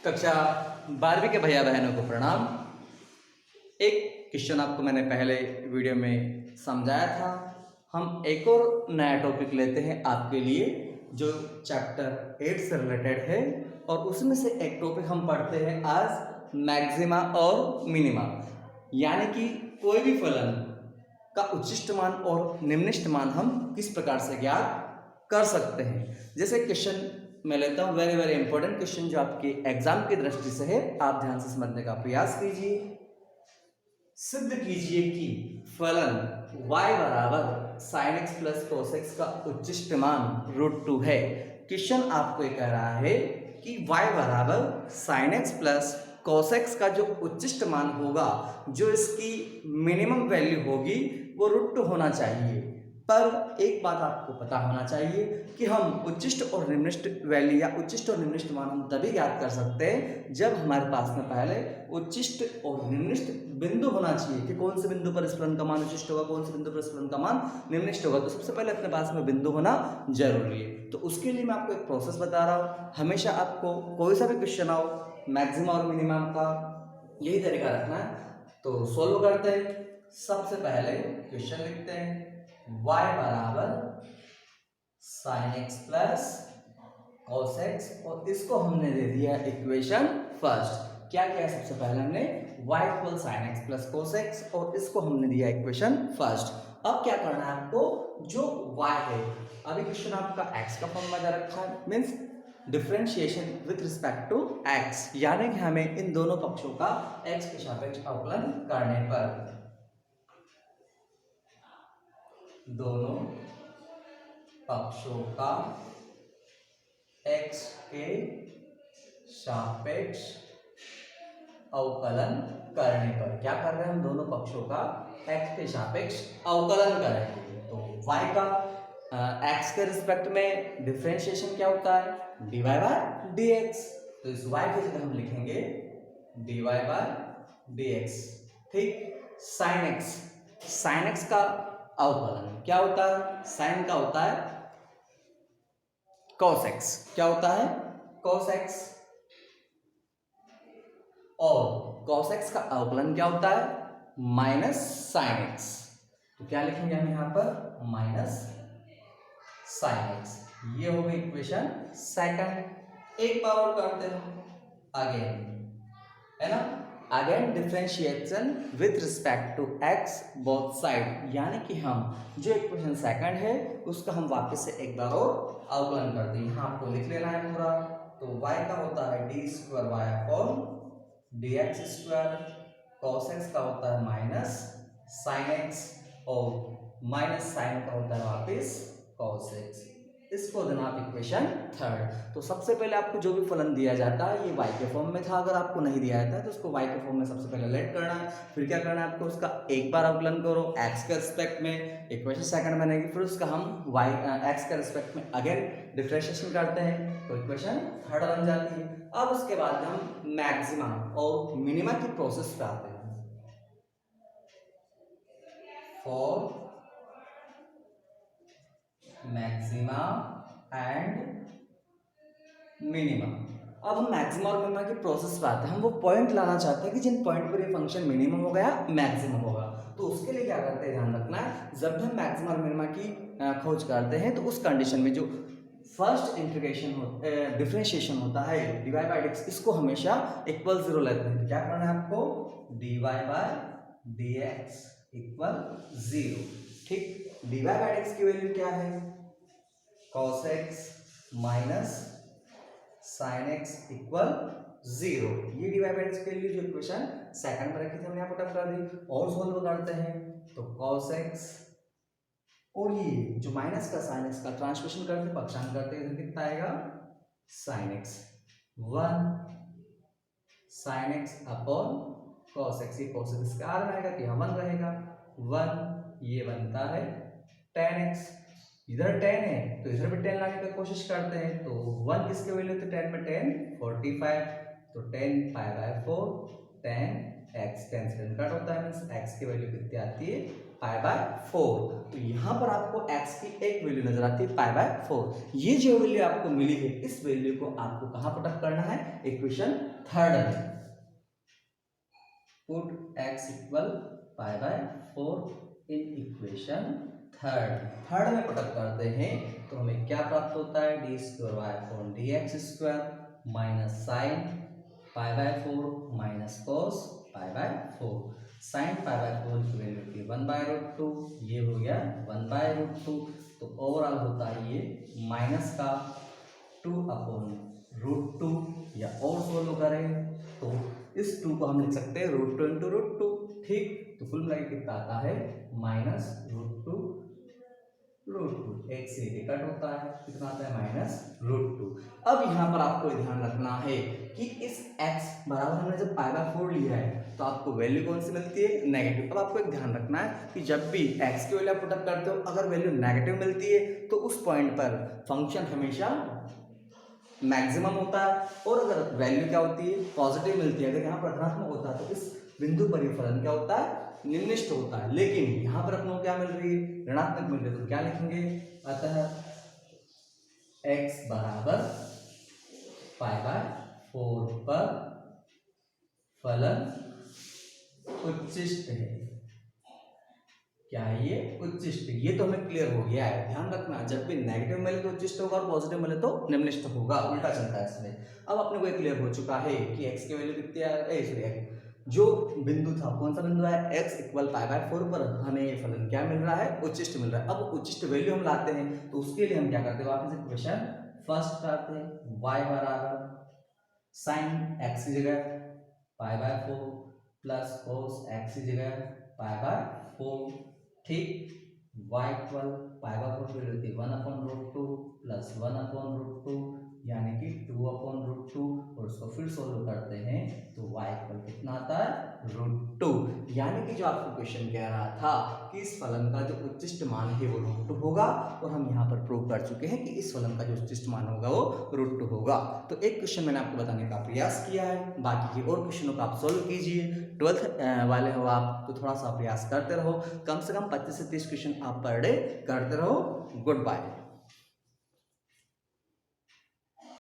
कक्षा 12वीं के भैया बहनों को प्रणाम। एक क्वेश्चन आपको मैंने पहले वीडियो में समझाया था। हम एक और नया टॉपिक लेते हैं आपके लिए जो चैप्टर 8 से रिलेटेड है, और उसमें से एक टॉपिक हम पढ़ते हैं आज मैक्सिमा और मिनिमा, यानी कि कोई भी फलन का उच्चिष्ट मान और निम्निष्ट मान हम किस प्रकार से ज्ञात कर सकते हैं। जैसे क्वेश्चन मैं लेता हूँ, वेरी वेरी इंपॉर्टेंट क्वेश्चन जो आपके एग्जाम की दृष्टि से है, आप ध्यान से समझने का प्रयास कीजिए। सिद्ध कीजिए कि फलन y बराबर sine x plus cos x का उच्चिष्ट मान √2 है। क्वेश्चन आपको ये कह रहा है कि y बराबर sine x plus cos x का जो उच्चिष्ट मान होगा, जो इसकी मिनिमम वैल्यू होगी, वो √2 होना चाहिए। पर एक बात आपको पता होना चाहिए कि हम उच्चिष्ट और निम्निष्ट वैल्यू या उच्चिष्ट और निम्निष्ट मान हम तभी ज्ञात कर सकते हैं जब हमारे पास में पहले उच्चिष्ट और निम्निष्ट बिंदु होना चाहिए कि कौन से बिंदु पर इस फलन का मान उच्चिष्ट होगा, कौन से बिंदु पर इस फलन का मान निम्निष्ट होगा। तो सबसे पहले अपने पास में बिंदु होना जरूरी है। तो उसके लिए मैं आपको एक प्रोसेस बता रहा हूँ। हमेशा आपको कोई सा भी क्वेश्चन आओ, मैक्सिमा और मिनिमम का यही तरीका रखना है। तो सोल्व करते हैं। सबसे पहले क्वेश्चन लिखते हैं, y बराबर sine x plus cos x, और इसको हमने दे दिया इक्वेशन फर्स्ट। क्या किया सबसे पहले हमने y equal sine x plus cos x, और इसको हमने दिया इक्वेशन फर्स्ट। अब क्या करना है आपको, जो y है, अभी क्वेश्चन आपका x का फॉर्म में दे रखा है, means differentiation with respect to x, यानी कि हमें इन दोनों पक्षों का x के सापेक्ष अवकलन करने पर दोनों पक्षों का x के सापेक्ष अवकलन करने पर, क्या कर रहे हैं हम, दोनों पक्षों का x के सापेक्ष अवकलन करेंगे। तो y का x के रिस्पेक्ट में डिफरेंशिएशन क्या होता है, dy बाय dx। तो इस y की जगह हम लिखेंगे dy बाय dx। ठीक। साइन x का अवकलन क्या होता है, साइन का होता है cos x, क्या होता है cos x, और cos x का अवकलन क्या होता है माइनस साइन x। तो क्या लिखेंगे हम यहाँ पर, माइनस साइन x। ये हो गई इक्वेशन सेकंड। एक बार और करते हैं अगेन, है ना, again differentiation with respect to x both side, यानी कि हम जो इक्वेशन सेकंड है उसका हम वापस से एक बार और अवकलन करते हैं। यहाँ आपको लिख लेना है पूरा। तो y का होता है d square y upon dx square, cos x का होता है माइनस साइन x, और माइनस साइन का होता है वापस cos x। इसको देना आप इक्वेशन थर्ड। तो सबसे पहले आपको जो भी फलन दिया जाता है ये y के फॉर्म में था, अगर आपको नहीं दिया जाता है तो उसको y के फॉर्म में सबसे पहले लेट करना है। फिर क्या करना है आपको, उसका एक बार अवकलन करो x के रिस्पेक्ट में, इक्वेशन सेकंड बनेगी, फिर उसका हम y x के रिस्पेक्ट में अगेन डिफरेंशिएशन करते हैं, तो इक्वेशन थर्ड बन जाती है। अब उसके बाद हम मैक्सिमा और मिनिमा की प्रोसेस पे आते हैं। For maxima and minima. अब हम मैक्सिमा और मिनिमा की प्रोसेस पे आते हैं। हम वो पॉइंट लाना चाहते हैं कि जिन पॉइंट पर ये फंक्शन मिनिमम होगा या मैक्सिमम होगा। तो उसके लिए क्या करते हैं, ध्यान रखना है, जब भी हम मैक्सिमा और मिनिमा की खोज करते हैं तो उस कंडीशन में जो फर्स्ट इंटीग्रेशन डिफरेंशिएशन होता है dy बाई dx, इसको हमेशा इक्वल 0 लेते हैं। तो क्या करना है आपको, dy बाय dx इक्वल 0। ठीक। dy बाई dx की वैल्यू क्या है, cos x minus sine x equal 0। ये dy बाई dx के लिए जो इक्वेशन सेकंड में रखी थी हमने यहाँ पुट अप कर दी, और सोल्व करते हैं। तो cos x और ये जो माइनस का साइन x का ट्रांसलेशन करते पक्षांतर करते इधर कितना आएगा, sine x 1 sine x upon cos x। ये cos x का आर में आएगा तो यहाँ 1 रहेगा, 1 ये बनता है tan x। इधर 10 है तो इधर भी 10 लाने की कोशिश करते हैं। तो 1 किसके वैल्यू थे 10 में, 10 45, तो 10 पाई बाय 4 tan x, 10 से 10 कट होता है, मींस x की वैल्यू कितनी आती है π/4। तो यहाँ पर आपको x की एक वैल्यू नजर आती है π/4। ये जो वैल्यू आपको मिली है इस वैल्यू को आपको कहाँ पुट करना है, इक्वेशन थर्ड में। Put x equal π/4 in equation third में पुट करते हैं तो हमें क्या प्राप्त होता है, d²y/dx² minus sine π/4 minus cos π/4। Sine π/4 की वैल्यू थी 1/√2, ये हो गया 1/√2। तो ओवरऑल होता है ये माइनस का 2/√2, या और सोल्व करें तो इस 2 को हम लिख सकते हैं √2 × √2, ठीक। तो कुल मिलाकर कितना आता है, -√2 √2, एक से एक कट होता है, कितना आता है -√2। अब यहाँ पर आपको ध्यान रखना है कि इस x बराबर हमने जब π/4 लिया है तो आपको वैल्यू कौन सी मिलती है, नेगेटिव। अब आपको एक ध्यान रखना है कि जब भी x की वैल्यू आप पुट करते हो अगर वैल्यू नेगेटिव मिलती है तो उस पॉइंट पर फंक्शन हमेशा मैक्सिमम होता है, और अगर वैल्यू क्या होती है, पॉजिटिव मिलती है, अगर यहाँ पर ऋणात्मक होता है तो इस बिंदु पर ये फलन क्या होता है, निम्नलिखित होता है। लेकिन यहाँ पर अपनों क्या मिल रही है, ऋणात्मक मिल रही है, तो क्या लिखेंगे, अतः x बराबर π/4 पर फलन उच्चिष्ट है। क्या है ये, उच्चिष्ट। ये तो हमें क्लियर हो गया है। ध्यान रखना जब भी नेगेटिव मिले तो उच्चिष्ट होगा और पॉजिटिव मिले तो निम्नलिखित होगा, उल्टा चलता है इसमें। अब अपने को क्लियर हो चुका है कि x की वैल्यू कितनी है, जो बिंदु था कौन सा बिंदु है, x इक्वल π/4 पर हमें ये फलन क्या मिल रहा है, उच्चिष्ट मिल रहा है। अब उच्चिष्ट वैल्यू हम लाते हैं तो उसके लिए हम क्या करते हैं, वापस इक्वेशन फर्स्ट करते हैं, y बराबर साइन x की जगह π/4 प्लस कोस x की जगह π/4, ठीक। y इक्वल π/4 की वैल्यू थी 1/√2 प्लस 1/√2 यानी कि 2/√2, और उसको फिर सोल्व करते हैं तो y इक्वल कितना आता है, √2। यानी कि जो आपको क्वेश्चन कह रहा था कि इस फलन का जो उच्चिष्ट मान है वो √2 होगा, और हम यहाँ पर प्रूव कर चुके हैं कि इस फलन का जो उच्चिष्ट मान होगा वो √2 होगा। तो एक क्वेश्चन मैंने आपको बताने का प्रयास किया है, बाकी के और क्वेश्चनों को आप सोल्व कीजिए। 12th वाले हो आप तो थोड़ा सा प्रयास करते रहो, कम से कम 25 से 30 क्वेश्चन आप पर डे करते रहो। Good bye.